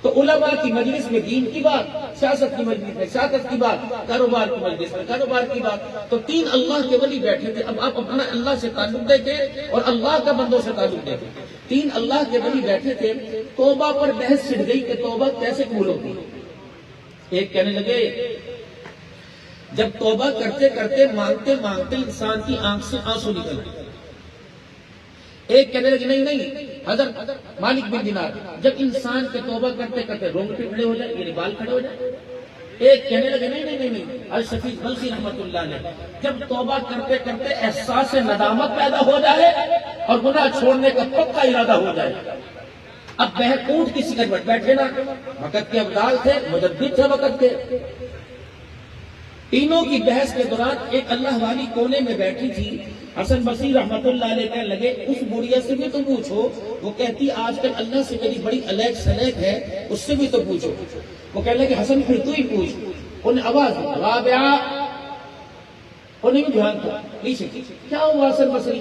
تو علماء کی مجلس میں دین کی بات، سیاست کی مجلس میں سیاست کی بات، کاروبار کی مجلس میں کاروبار کی بات. تو 3 اللہ کے ولی بیٹھے تھے. اب آپ اپنا اللہ سے تعلق دیکھیں اور اللہ کا بندوں سے تعلق دیکھیں. 3 اللہ کے ولی بیٹھے تھے. توبہ پر بحث چھڑ گئی کہ توبہ کیسے قبول ہوتی. ایک کہنے لگے جب توبہ کرتے کرتے مانگتے مانگتے انسان کی آنکھ سے آنسو نکل گئے. ایک کہنے لگے نہیں حضرت مالک بن دینار، جب انسان کے توبہ کرتے کرتے رونگٹے کھڑے ہو جائے، یعنی بال کھڑے ہو جائے. ایک کہنے لگے نہیں الشفیع بلخی رحمت اللہ علیہ، جب توبہ کرتے کرتے احساس ندامت پیدا ہو جائے اور گناہ چھوڑنے کا پکا ارادہ ہو جائے. اب اونٹ کی سکت پر بیٹھے نا، وقت کے ابدال تھے، مجدد تھے وقت کے. تینوں کی بحث کے دوران ایک اللہ والی کونے میں بیٹھی تھی. حسن بصری رحمت اللہ علیہ کہنے لگے اس بڑھیا سے بھی تو پوچھو، وہ کہتی آج کل اللہ سے میری بڑی الیک سلیک ہے، اس سے بھی تو پوچھو. وہ کہنے لگے حسن پھر تو ہی پوچھ. انہیں آواز رابعہ، انہیں بھی دھیان تھا پیچھے کیا ہوا حسن بصری،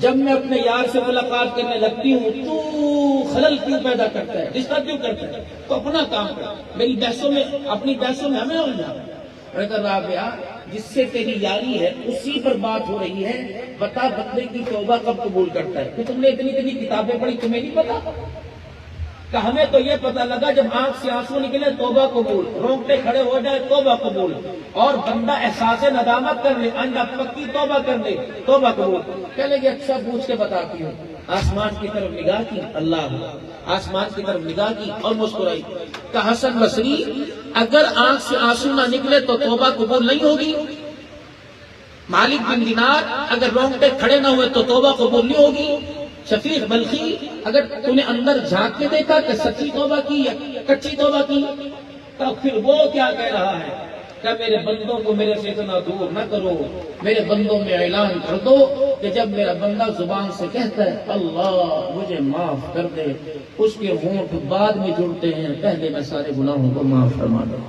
جب میں اپنے یار سے ملاقات کرنے لگتی ہوں تو خلل کیوں پیدا کرتا ہے، ڈسٹرب کیوں کرتا ہے، تو اپنا کام کر، میری بحثوں میں اپنی بحثوں میں ہمیں الجھا. رابعہ جس سے تیری یاری ہے اسی پر بات ہو رہی ہے، بتا بندے کی توبہ کب قبول کرتا ہے. کہ تم نے اتنی کتابیں پڑھی، تمہیں نہیں پتا؟ کہ ہمیں تو یہ پتا لگا جب آنکھ سے آنسو نکلے توبہ قبول، رونگٹے کھڑے ہو جائے توبہ قبول، اور بندہ احساس ندامت کر لے، اندھا پکی توبہ کر لے توبہ قبول. کہنے لگے اچھا پوچھ کے بتاتی ہوں. آسمان کی طرف نگاہ کی، اللہ آسمان کی طرف نگاہ کی اور مسکرائی. کہ حسن بصری اگر آنکھ سے آنسو نہ نکلے تو توبہ قبول نہیں ہوگی. مالک بن دینار اگر رونگٹے کھڑے نہ ہوئے تو توبہ قبول نہیں ہوگی. شفیع بلخی اگر تو نے اندر جھانک کے دیکھا کہ سچی توبہ کی یا کچی توبہ کی، تو پھر وہ کیا کہہ رہا ہے کہ میرے بندوں کو میرے سے اتنا دور نہ کرو. میرے بندوں میں اعلان کر دو کہ جب میرا بندہ زبان سے کہتا ہے اللہ مجھے معاف کر دے، اس کے ہونٹ بعد میں جڑتے ہیں پہلے میں سارے گناہوں کو معاف فرما دوں.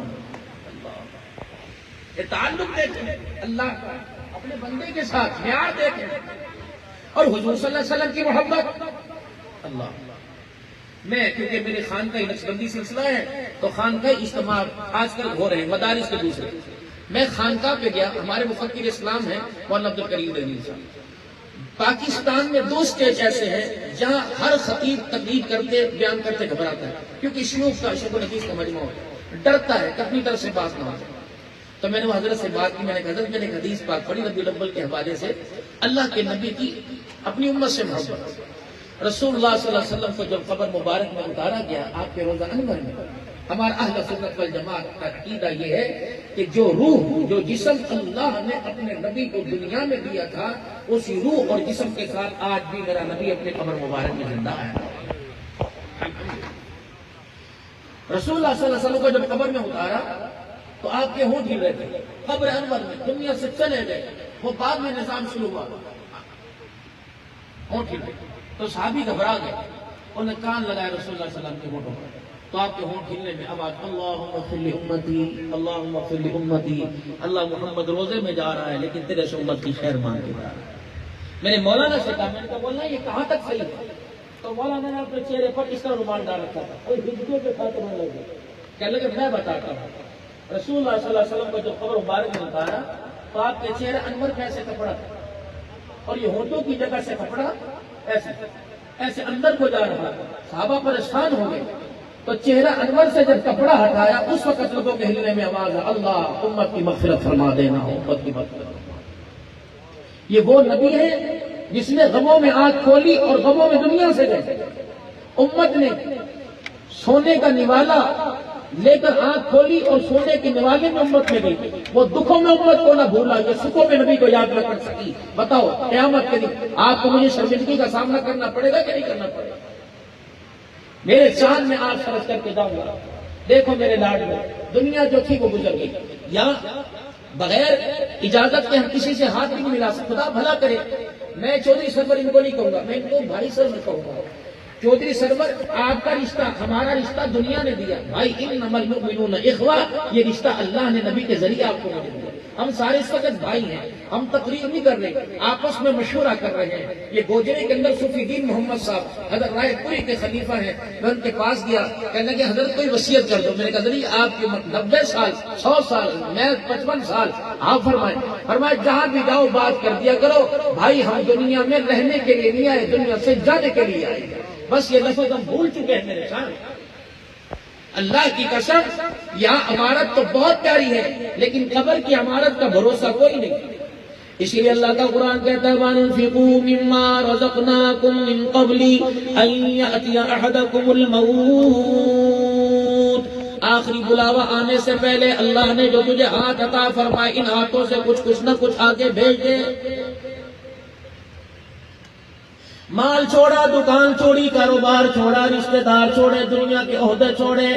یہ تعلق دیکھیں اللہ کا اپنے بندے کے ساتھ، معیار دیکھیں. اور حضور صلی اللہ علیہ وسلم کی محبت. اللہ میں کیونکہ میرے خانقاہ نقشبندی سلسلہ ہے تو خانقاہ اجتماع آج کل ہو رہے ہیں مدارس کے دوسرے. میں خانقاہ پہ گیا، ہمارے مفکر اسلام ہیں مولانا عبدالکریم دہلوی صاحب. پاکستان میں 2 اسٹیج ایسے ہیں جہاں ہر خطیب تقریر کرتے بیان کرتے گھبراتا ہے، کیونکہ شیوخ کا شیخ الحدیث کا مجموعہ ہے، ڈرتا ہے کہ اپنی طرف سے بات نہ ہو. تو میں نے وہ حضرت سے بات کی، میں نے کہا حضرت میں نے حدیث پاک پڑھی ربیع الاول کے حوالے سے، اللہ کے نبی کی اپنی امت سے محبت. رسول اللہ صلی اللہ علیہ وسلم کو جب قبر مبارک میں اتارا گیا آپ کے روزہ انور میں، ہمارا اہل سنت والجماعت کا عقیدہ یہ ہے کہ جو روح جو جسم اللہ نے اپنے نبی کو دنیا میں دیا تھا، اسی روح اور جسم کے ساتھ آج بھی میرا نبی اپنے قبر مبارک میں زندہ ہے. رسول اللہ صلی اللہ علیہ وسلم کو جب قبر میں اتارا تو آپ کے ہونٹ ہل رہے تھے قبر انور میں، دنیا سے چلے گئے. وہ بعد میں نظام شروع ہوا، ہونٹ ہل رہے تو صحابی گھبرا گئے، انہوں نے کان لگائے رسول اللہ صلی اللہ علیہ وسلم کے ہونٹوں پر. تو آپ کے ہونٹ ہلنے میں آواز اللہم اغفر لامتی، اللہم اغفر لامتی. اللہ محمد روزے میں جا رہا ہے لیکن تیرے سے امت کی خیر مانگ کے جا رہا ہے. میں نے مولانا سے کہا، میں نے کہا مولانا یہ کہاں تک صحیح ہے؟ تو مولانا نے اپنے چہرے پر اس طرح رومال ڈال رکھا تھا، کوئی ہجکوں کے ساتھ رونے لگے. کہنے لگے میں بتاتا ہوں. رسول اللہ صلی اللہ علیہ وسلم کو جب قبر مبارک میں اتارا تو آپ کے چہرے انور میں ایسے کپڑا تھا اور یہ ہونٹوں کی جگہ سے کپڑا ایسے اندر کو جا رہا. صحابہ پریشان ہو گئے. تو چہرہ انور سے جب کپڑا ہٹایا اس وقت لوگوں کے ہلنے میں آواز ہے اللہ امت کی مغفرت فرما دینا، امت کی مغفرت. یہ وہ نبی ہے جس نے غموں میں آنکھ کھولی اور غموں میں دنیا سے گئے. امت نے سونے کا نوالا لے کر آنکھ کھولی اور سونے کے نوالے میں امت میں گئی. وہ دکھوں میں امت کو نہ بھولا، یہ سکھوں میں نبی کو یاد نہ کر سکی. بتاؤ قیامت کے دن آپ کو مجھے شرمندگی کا سامنا کرنا پڑے گا کہ نہیں کرنا پڑے گا؟ میرے چاند میں آج خرچ کر کے جاؤں گا. دیکھو میرے لاڈ میں دنیا جو تھی وہ گزر گئی. یا بغیر اجازت کے ہم کسی سے ہاتھ بھی نہیں ملا سکتے. خدا بھلا کرے، میں چودھری سرور ان کو نہیں کہوں گا، میں ان کو بھائی سر میں کہوں گا، چودھری سرور آپ کا رشتہ ہمارا رشتہ دنیا نے دیا بھائی، انما المؤمنون اخوہ، یہ رشتہ اللہ نے نبی کے ذریعے آپ کو دیا۔ ہم سارے اس وقت بھائی ہیں، ہم تقریر نہیں کر رہے، آپس میں مشورہ کر رہے ہیں۔ یہ گوجرے کے اندر صوفی دین محمد صاحب حضرت رائے پوری کے خلیفہ ہیں، میں ان کے پاس گیا، کہنے لگے حضرت کوئی وصیت کر دو۔ میں نے کہا حضرت آپ کی عمر 90 سال 100 سال، میں 55 سال، آپ فرمائے جہاں بھی جاؤ بات کر دیا کرو بھائی، ہم دنیا میں رہنے کے لیے نہیں آئے، دنیا سے جانے کے لیے آئے۔ بس یہ لفظ ہم بھول چکے ہیں میرے سامنے۔ اللہ کی قسم یہاں عمارت تو بہت پیاری ہے، لیکن قبر کی عمارت کا بھروسہ کوئی نہیں۔ اسی لیے اللہ کا قرآن کہتا ہے وَأَنفِقُوا مِمَّا رَزَقْنَاكُم مِّن قَبْلِ أَن يَأْتِيَ أَحَدَكُمُ الْمَوْتُ، آخری بلاوا آنے سے پہلے اللہ نے جو تجھے ہاتھ عطا فرمائے، ان ہاتھوں سے کچھ نہ کچھ آگے بھیج دے۔ مال چھوڑا، دکان چھوڑی، کاروبار چھوڑا، رشتہ دار چھوڑے، دنیا کے عہدے چھوڑے،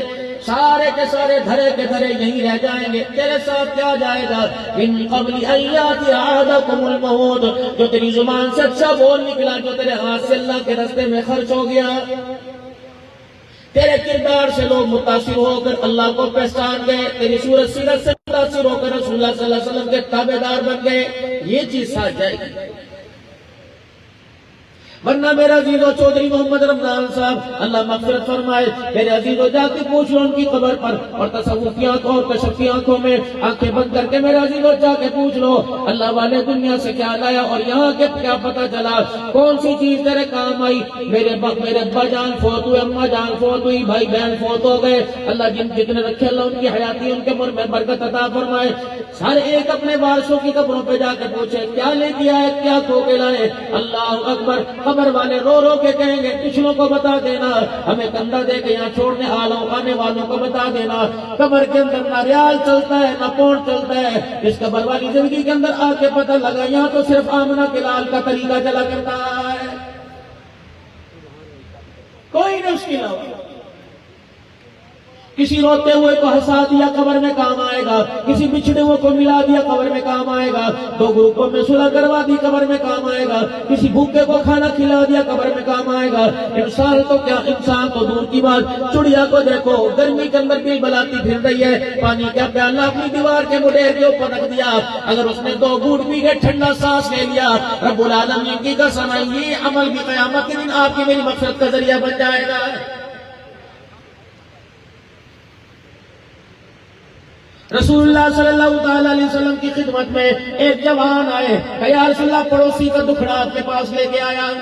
سارے کے سارے دھرے کے دھرے یہیں رہ جائیں گے۔ تیرے ساتھ کیا جائے گا؟ من قبل ان یاتی احدکم الموت، جو تیری زبان سے اچھا بول نکلا، جو تیرے ہاتھ سے اللہ کے راستے میں خرچ ہو گیا، تیرے کردار سے لوگ متاثر ہو کر اللہ کو پہچان گئے، تیری صورت سیرت سے متاثر ہو کر رسول اللہ صلی اللہ علیہ وسلم کے تابعدار بن گئے، یہ چیز ساتھ جائے گی۔ ورنہ میرے عزیزو چودھری محمد رمضان صاحب اللہ مغفرت فرمائے، میرے عزیزو جا کے پوچھ لو ان کی قبر پر، اور تصوفی آنکھوں اور کشفی آنکھوں میں آنکھیں بند کر کے میرے عزیزو جا کے پوچھ لو اللہ والے دنیا سے کیا لایا اور یہاں کے کیا پتہ چلا، کون سی چیز تیرے کام آئی۔ میرے ابا جان فوت ہوئے، اماں جان فوت ہوئی، بھائی بہن فوت ہو گئے، اللہ جتنے رکھے اللہ ان کی حیاتی ان کے عمر میں برکت عطا فرمائے۔ ہر ایک اپنے وارثوں کی قبروں پہ جا کے پوچھے کیا لے کے آئے، کیا کھو کے لائے۔ اللہ اکبر، قبر والے رو رو کے کہیں گے پچھلوں کو بتا دینا، ہمیں کندھا دے کے یہاں چھوڑنے آنے والوں کو بتا دینا، قبر کے اندر نہ ریال چلتا ہے نہ پونڈ چلتا ہے۔ اس قبر والی زندگی کے اندر آ کے پتہ لگا یہاں تو صرف آمنہ کے لال کا طریقہ چلا کرتا ہے، کوئی نہیں اس کے علاوہ۔ کسی روتے ہوئے کو ہنسا دیا قبر میں کام آئے گا، کسی بچھڑے ہوئے کو ملا دیا قبر میں کام آئے گا، دو گروپوں میں صلح کروا دی قبر میں کام آئے گا، کسی بھوکے کو کھانا کھلا دیا قبر میں کام آئے گا۔ انسان تو کیا، انسان تو دور کی بات، چڑیا کو دیکھو گرمی کے اندر بھی بلاتی پھر رہی ہے، پانی کا پیالہ اپنی دیوار کے مڈیر کے اوپر رکھ دیا، اگر اس نے 2 گھونٹ پی کے ٹھنڈا سانس لے لیا، رب العالمین کی قسم ہے یہ عمل بھی قیامت کے دن آپ کی میری مقصد کا ذریعہ بن جائے گا۔ رسول اللہ صلی اللہ تعالی علیہ وسلم کی خدمت میں ایک جوان آئے کہ یا رسول اللہ پڑوسی کا دکھڑا آپ کے پاس لے کے آیا،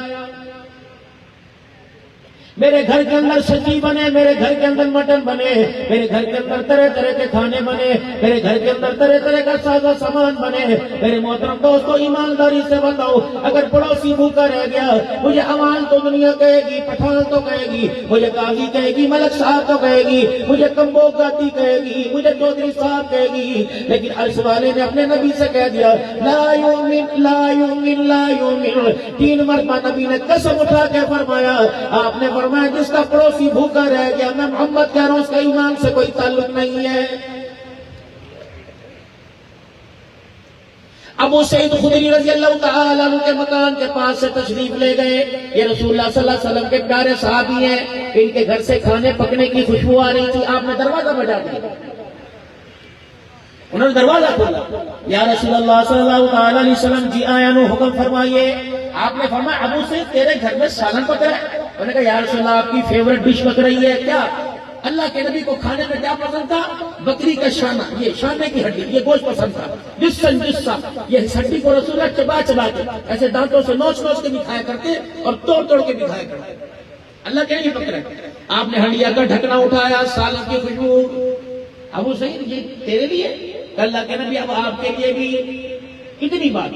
میرے گھر کے اندر سبزی بنے، میرے گھر کے اندر مٹن بنے، میرے گھر کے اندر طرح طرح کے کھانے بنے، میرے گھر کے اندر طرح طرح کا ساز و سامان بنے۔ میرے محترم دوستو ایمانداری سے بتاؤ، اگر پڑوسی بھوکا رہ گیا، مجھے عوام تو دنیا کہے گی، پٹھان تو کہے گی، مجھے قاضی کہے گی، ملک صاحب تو کہے گی، مجھے کمبو گاتی کہے گی، مجھے چودھری صاحب کہے گی، لیکن عرش والے نے اپنے نبی سے کہہ دیا لا یؤمن لا یؤمن لا یؤمن۔ 3 مرتبہ نبی نے قسم اٹھا کے فرمایا، آپ نے فرمایا جس کا پڑوسی بھوکا رہ گیا، میں محمد کہہ رہا ہوں اس کا ایمان سے کوئی تعلق نہیں ہے۔ ابو سعید خدری رضی اللہ تعالیٰ عنہ کے مکان کے پاس سے تشریف لے گئے، یہ رسول اللہ صلی اللہ علیہ وسلم کے پیارے صحابی ہیں، ان کے گھر سے کھانے پکنے کی خوشبو آ رہی تھی، آپ نے دروازہ بجا دیا، انہوں نے دروازہ کھولا، یا رسول اللہ صلی اللہ تعالیٰ علیہ وسلم جی آیا نو حکم فرمائیے۔ آپ نے فرمایا ابو سعید تیرے گھر میں سالن پک رہا ہے؟ انہوں نے کہا یا رسول اللہ آپ کی فیورٹ ڈش پک رہی ہے کیا؟ اللہ کے نبی کو کھانے میں کیا پسند تھا؟ بکری کا شانہ، یہ شانے کی ہڈی، یہ گوشت پسند تھا، جسا یہ ہڈی کو رسول اللہ چبا چبا کے ایسے دانتوں سے نوچ نوچ کے بھی کھایا کرتے اور توڑ توڑ کے بھی کھایا کرتے۔ اللہ کے نہیں پک رہے، آپ نے ہنڈیا کا ڈھکنا اٹھایا، سالن کی خوشبو، ابو سعید یہ تیرے لیے؟ اللہ کے نبی اب آپ کے لیے بھی کتنی بات۔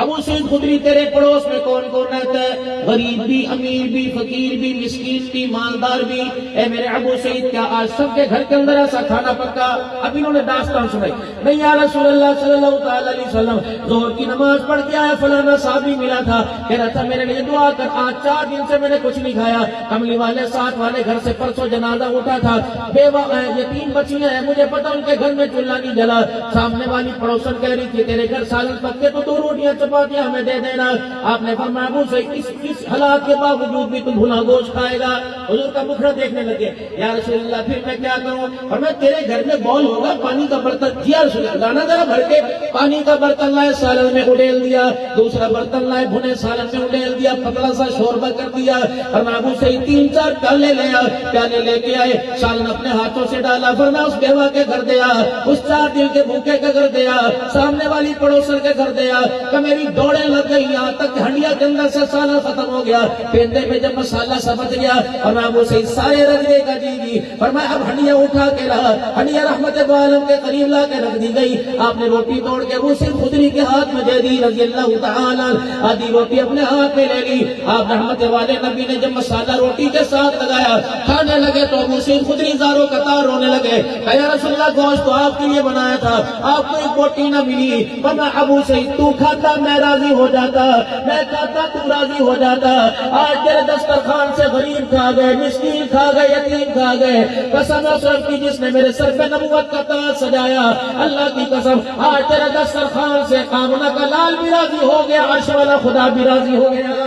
ابو سعید خدری تیرے پڑوس میں کون کون رہتا ہے؟ غریب بھی، امیر بھی، فقیر بھی، مسکین بھی، مالدار بھی۔ اے میرے ابو سعید کیا آج سب کے گھر کے اندر ایسا کھانا پکا؟ اب انہوں نے داستان سنائی، نہیں یا رسول اللہ صلی اللہ تعالی علیہ وسلم ظہر کی نماز پڑھ کے آیا، فلانا صحابی ملا تھا، کہہ رہا تھا میرے لیے دعا کر، آج 4 دن سے میں نے کچھ نہیں کھایا، کملی والے ساتھ والے گھر سے پرسوں جنازہ اٹھا تھا، بیوہ یتیم بچیاں ہیں، مجھے پتا ان کے گھر میں چولہا نہیں جلا۔ سامنے والی پڑوسن کہہ رہی تھی تیرے گھر سالن نسبت کے تو 2 روٹیاں چپاتیاں ہمیں دے دینا. آپ نے فرمایا ابو سعید اس حالات کے باوجود بھی تم بھنا گوشت کھائے گا. حضور کا مکھڑا دیکھنے لگے. یا رسول اللہ پھر میں کیا کروں؟ فرمایا تیرے گھر میں بول ہوگا پانی کا برتن. جی یا رسول اللہ لانا ذرا بھر کے. پانی کا برتن لائے سالن میں اڈیل دیا. دوسرا برتن لائے بھنے سالن میں اڈیل دیا. پتلا سا شوربہ کر دیا. فرمایا ابو سعید 3-4 پیالے لے آئے. پیالے لے کے آئے. سالن اپنے ہاتھوں سے ڈالا. فرمایا اس بیوہ کے گھر دیا, اس 4 دن کے بھوکے کے گھر دیا, سامنے والی پڑوسر کے گھر دیا. کہ میری دوڑیں لگ گئی یہاں تک ہنڈیا کے اندر سے سالن ختم ہو گیا. پیندے میں جب مسالہ سمجھ گیا اور میں ابو سعید سارے رکھ دے گا جی. فرمایا اب ہنڈیا اٹھا کے رہا. ہنڈیا رحمت عالم کے قریب لا کے رکھ دی گئی. آپ نے روٹی توڑ کے ابو سعید خدری کے ہاتھ میں دے دی رضی اللہ تعالی. آدھی روٹی اپنے ہاتھ میں لے لی. آپ رحمت والے نبی نے جب مسالہ روٹی کے ساتھ لگایا کھانے لگے تو ابو سعید خدری زاروں قطار رونے لگے. یا رسول اللہ گوشت تو آپ کے لیے بنایا تھا, آپ کو ایک بوٹی نہ ملی. ورنہ ابو سعید تو کھاتا میں راضی ہو جاتا, میں کھاتا تو راضی ہو جاتا. آج تیرے دسترخوان سے غریب کھا گئے, مسکین کھا گئے, یتیم کھا گئے. قسم اشرف کی جس نے میرے سر پہ نبوت کا تاج سجایا, اللہ کی قسم آج تیرے دسترخوان سے کامنا کا لال بھی راضی ہو گیا, عرش والا خدا بھی راضی ہو گیا.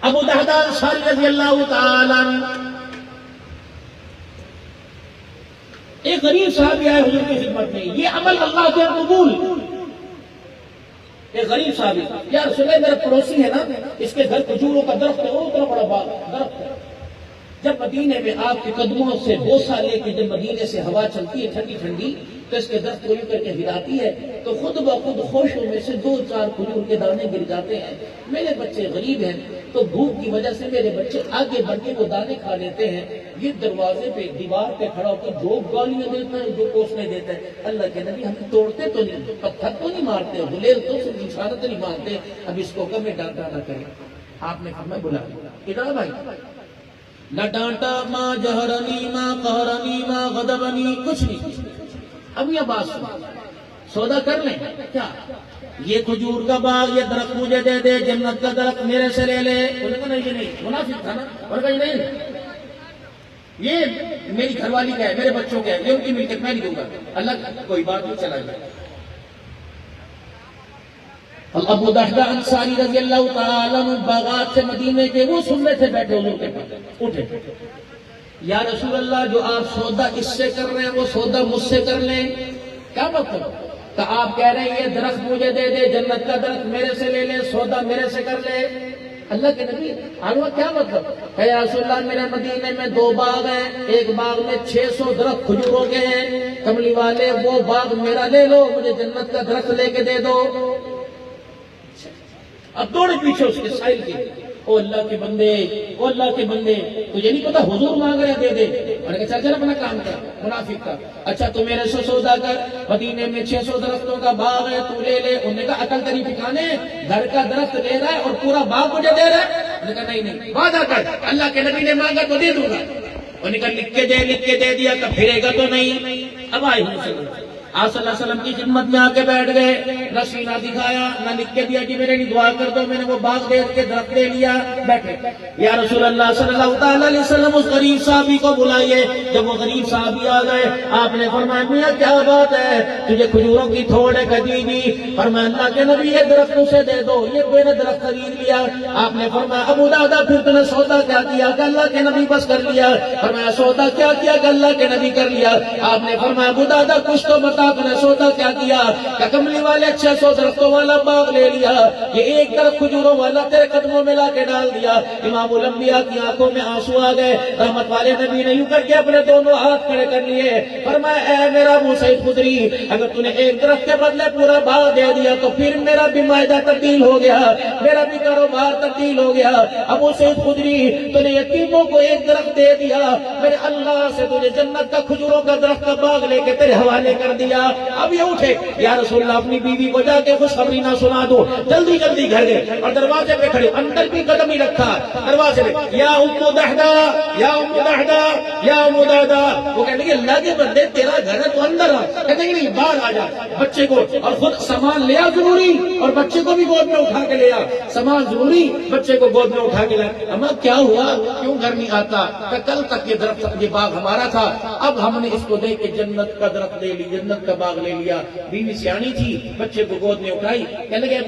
ابو دہدہ انصاری رضی اللہ تعالی عنہ ایک غریب صاحب آئے حضور کی خدمت میں. یہ عمل اللہ کے قبول. ایک غریب صاحب, یا رسول اللہ میرا پڑوسی ہے نا, اس کے گھر کھجوروں کا درخت ہے, وہ اتنا بڑا باغ درخت ہے. جب مدینے میں آپ کے قدموں سے بوسہ لے کے جب مدینے سے ہوا چلتی ہے ٹھنڈی ٹھنڈی تو اس کے درخت کو یوں کر کے ہلاتی ہے تو خود بخود خوشوں میں سے 2-4 کھجور کے دانے گر جاتے ہیں. میرے بچے غریب ہیں تو بھوک کی وجہ سے میرے بچے آگے بڑھ کے وہ دانے کھا لیتے ہیں. یہ دروازے پہ دیوار پہ کھڑا ہو کر جو گالیاں دیتا ہے, جو کوسنے دیتا ہے. اللہ کے نبی ہم توڑتے تو نہیں, پتھر تو نہیں مارتے, غلیل تو صرف اشارت نہیں مارتے, اب اس کو کبھی ڈانٹا نہ کریں. آپ نے ہمیں بلا ادھر بھائی نہ ڈانٹا, ماں جہرنی ماں قہرنی ماں غضبنی, کچھ نہیں. اب یہ بات سودا کر لیں کیا؟ یہ کھجور کا باغ, یہ درخت مجھے دے دے, جنت کا درخت میرے سے لے لے. انہوں نے کہا نہیں, یہ نہیں, منافق تھا نا. اور کہا نہیں, یہ میری گھر والی کا ہے, میرے بچوں کا ہے, یہ ان کی ملکیت میں نہیں دوں گا. اللہ کوئی بات نہیں, چلا گیا. ابو دہدہ انصاری رضی اللہ تعالیٰ عنہ باغات سے مدینے کے وہ سننے سے بیٹھے حضور کے پاس اٹھے. یا رسول اللہ جو آپ سودا اس سے کر رہے ہیں وہ سودا مجھ سے کر لیں. کیا مطلب؟ تو آپ کہہ رہے ہیں یہ درخت مجھے دے دے, جنت کا درخت میرے سے لے لے, سودا میرے سے کر لے. اللہ کے نبی آنوا کیا مطلب؟ کہ یا رسول اللہ میرے مدینے میں 2 باغ ہیں, ایک باغ میں 600 درخت کھجوروں کے ہیں, کملی والے وہ باغ میرا لے لو, مجھے جنت کا درخت لے کے دے دو. اب دوڑے پیچھے اس کے سائل کے, او اللہ کے بندے, او اللہ کے بندے, تجھے نہیں پتا حضور مانگ رہے دے دے. اور کہا چل اپنا کام کر, منافق کا. اچھا تو میرے سے سودا کر, مدینے میں 600 درختوں کا باغ ہے, تو لے لے. انہوں نے کہا عقل تیری ٹھکانے, گھر کا درخت لے رہا ہے اور پورا باغ مجھے دے رہا ہے. انہوں نے کہا نہیں, وعدہ کر, اللہ کے نبی نے مانگا تو دے دوں گا. انہوں نے کہا لکھ کے دے دیا, تو پھرے گا تو نہیں. اب آئے ہوں آپ صلی اللہ علیہ وسلم کی خدمت میں آ کے بیٹھ گئے, نہ سینہ دکھایا, نہ لکھ کے دیا کہ میرے لیے دعا کر دو, میں نے وہ باغ دیکھ کے درخت لے لیا, بیٹھے. یا رسول اللہ صلی اللہ تعالی علیہ وسلم اس غریب صحابی کو بلائیے. جب وہ غریب صحابی آ گئے, آپ نے فرمایا میاں کیا بات ہے, تجھے کھجوروں کی تھوڑ ہے کدیدی؟ فرمایا اللہ کے نبی یہ درخت اسے دے دو, یہ کوئی نے درخت خرید لیا. آپ نے فرمایا ابو دہدہ پھر تم نے سودا کیا کیا؟ کہ اللہ کے نبی بس کر لیا. فرمایا سودا کیا کیا؟ کہ اللہ کے نبی کر لیا. آپ نے فرمایا ابو دہدہ کچھ تو بتا, تو نے سودا کیا کیا؟ کہ کملی والے 600 درختوں والا باغ لے لیا, یہ ایک درخت کھجوروں والا تیرے قدموں میں لا کے ڈال دیا. امام الانبیاء کی آنکھوں میں آنسو آ گئے. رحمت والے نبی نے یوں کر کے اپنے دونوں ہاتھ کھڑے کر لیے. فرمایا اے میرا ابو سعید خدری, اگر تو نے ایک درخت کے بدلے پورا باغ دے دیا تو پھر میرا بھی معاہدہ تبدیل ہو گیا, میرا بھی کاروبار تبدیل ہو گیا. ابو سعید خدری تو نے یتیموں کو ایک درخت دے دیا, میرے اللہ سے تجھے جنت کا کھجوروں کا درخت کا باغ لے کے تیرے حوالے کر دیا. اب یہ اٹھے, یا رسول اللہ اپنی بیوی کو جا کے خوشخبری نہ سنا دو. جلدی جلدی گھر گئے اور دروازے پہ کھڑے, اندر بھی قدم ہی رکھا دروازے پہ, یا ام دہدہ, یا ام دہدہ, یا ام دہدہ. وہ کہنے لگے اللہ کے بندے تیرا گھر ہے تو اندر آ. کہتے ہیں نہیں باہر آ جا, بچے کو اور خود سامان لیا ضروری, اور بچے کو بھی گود میں اٹھا کے لیا. سامان ضروری, بچے کو گود میں اٹھا کے لیا. اما کیا ہوا, کیوں گھر نہیں آتا؟ کہ کل تک یہ درخت یہ باغ ہمارا تھا, اب ہم نے اس کو دے کے جنت کا درخت لے لی, جنت جنت کا باغ لے لیا. بیوی سیانی تھی, بچے کو گود میں اٹھائی, کہنے لگے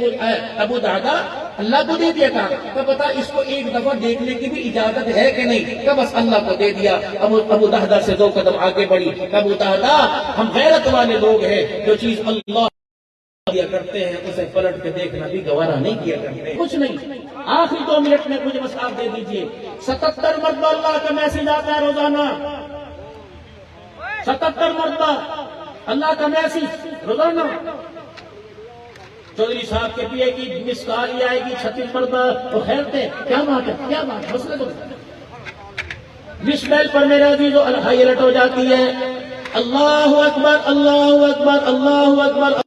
ابو دادا اللہ کو دے دیا تھا, تو بتا اس کو ایک دفعہ دیکھنے کی بھی اجازت ہے کہ نہیں؟ تو بس اللہ کو دے دیا. ابو دہدا سے 2 قدم آگے بڑھی. ابو دہدا ہم غیرت والے لوگ ہیں, جو چیز اللہ کیا کرتے ہیں اسے پلٹ کے دیکھنا بھی گوارا نہیں کیا کرتے. کچھ نہیں, آخری 2 منٹ میں مجھے بس آپ دے دیجئے. 77 مرتبہ اللہ کا میسج آتا ہے روزانہ, 77 مرتبہ اللہ کا میسج روزانہ. چودھری صاحب کے پیے کی مس کال ہی آئے گی 36 مرتبہ, تو خیر تھے. کیا بات ہے, کیا بات مسئلہ تو مس بیل پر میرے عزیز ہائی الرٹ ہو جاتی ہے. اللہ اکبر, اللہ اکبر, اللہ اکبر,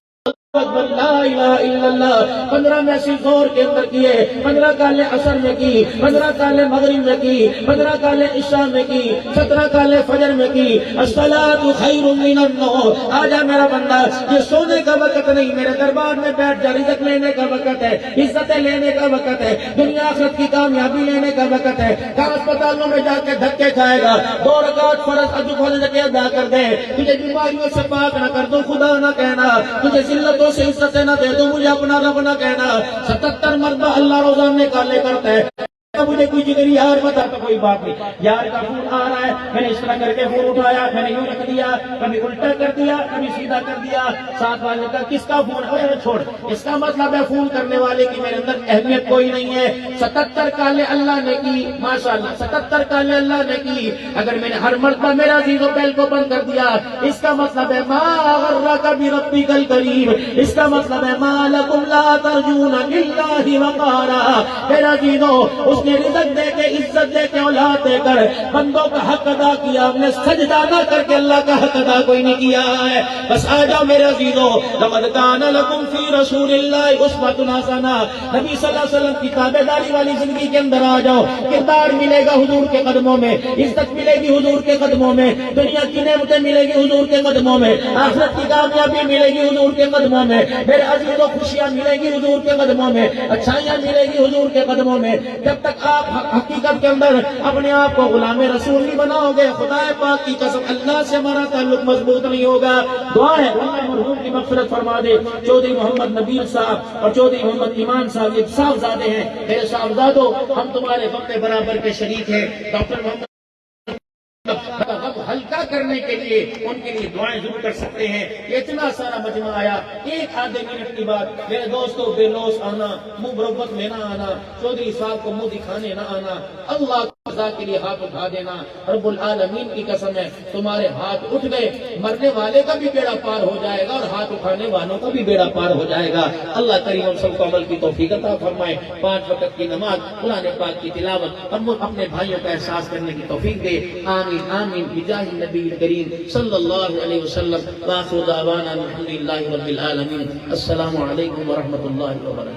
لا الہ الا اللہ. 15 میسج زور کے اندر کیے, 15 کالے عصر میں کی, 15 کالے مغرب میں کی, 15 کالے عشاء میں کی, 17 کالے فجر میں کی. الصلاۃ خیر من النوم. آجا میرا بندہ, یہ سونے کا وقت نہیں, میرے دربار میں بیٹھ جا. رزق لینے کا وقت ہے, عزتیں لینے کا وقت ہے, دنیا آخرت کی کامیابی لینے کا وقت ہے. کہاں اسپتالوں میں جا کے دھکے کھائے گا. 2 رکعت فرض اجر کے ادا کر دے. تجھے بیماریوں سے پاک نہ کر دو خدا نہ کہنا, تجھے ذلتوں سے عزتیں نہ دے دو مجھے اپنا رب نہ کہنا. 77 مرتبہ اللہ روزانہ نکالے کرتا ہے. مجھے کوئی جگری یار بتا تو کوئی بات نہیں, یار کا فون آ رہا ہے, میں نے اس طرح کر کے فون اٹھایا, میں نے یوں رکھ دیا, کبھی الٹا کر دیا, کبھی سیدھا کر دیا. ساتھ والے کا کس کا فون ہے, چھوڑ, اس کا مطلب ہے فون کرنے والے کی میرے اندر اہمیت کوئی نہیں ہے. 77 کالے اللہ نے کی, ماشاءاللہ 77 کالے اللہ نے کی. اگر میں نے ہر مرتبہ میرا عزیزو بیل کو بند کر دیا, اس کا مطلب ہے ما غرک بربک الکریم, اس کا مطلب ہے ما لکم لا ترجون للہ وقارا. میرا عزیزو اس نے رزق دے کے, عزت دے کے, اولاد دے کر بندوں کا حق ادا کیا, ہم نے سجدہ نہ کر کے اللہ کا حق ادا کوئی نہیں کیا ہے. بس آ جاؤ میرے عزیزو, لقد کان لکم فی رسول اللہ اسوۃ حسنہ. نبی صلی اللہ علیہ وسلم کی تابعداری والی زندگی کے اندر آ جاؤ. کردار ملے گا حضور کے قدموں میں, عزت ملے گی حضور کے قدموں میں, دنیا کی نعمتیں ملے گی حضور کے قدموں میں, آخرت کی کامیابی ملے گی حضور کے قدموں میں. میرے عزیزو خوشیاں ملے گی حضور کے قدموں میں, اچھائیاں ملے گی حضور کے قدموں میں. جب تک آپ حقیقت کے اندر اپنے آپ کو غلام رسول نہیں بناؤ گے, خدا پاک کی قسم اللہ سے ہمارا تعلق مضبوط نہیں ہوگا. دعا ہے اللہ مرحوم کی مغفرت فرما دے. چودھری محمد نبیل صاحب اور چودھری محمد ایمان صاحب یہ صاحبزادے ہیں. میرے صاحبزادوں, ہم تمہارے غم برابر کے شریک ہیں. ڈاکٹر محمد ہلکا کرنے کے لیے ان کے لیے دعائیں ضرور کر سکتے ہیں. یہ اتنا سارا مجمع آیا, 1 آدھے منٹ کی بات. میرے دوستوں بے لوس آنا, منہ بربت میں نہ آنا, چودھری صاحب کو منہ دکھانے نہ آنا, اللہ رضا کے لیے ہاتھ اٹھا دینا. رب العالمین کی قسم ہے تمہارے ہاتھ اٹھ گئے, مرنے والے کا بھی بیڑا پار ہو جائے گا اور ہاتھ اٹھانے والوں کا بھی بیڑا پار ہو جائے گا. اللہ کریم ہم سب کو عمل کی توفیق عطا فرمائے. 5 وقت کی نماز, قرآن پاک کی تلاوت اور اپنے بھائیوں کا احساس کرنے کی توفیق دے. آمین آمین بجاہ النبی کریم صلی اللہ علیہ وسلم. وآخر دعوانا الحمدللہ رب العالمین. السلام علیکم ورحمۃ اللہ وبرکاتہ.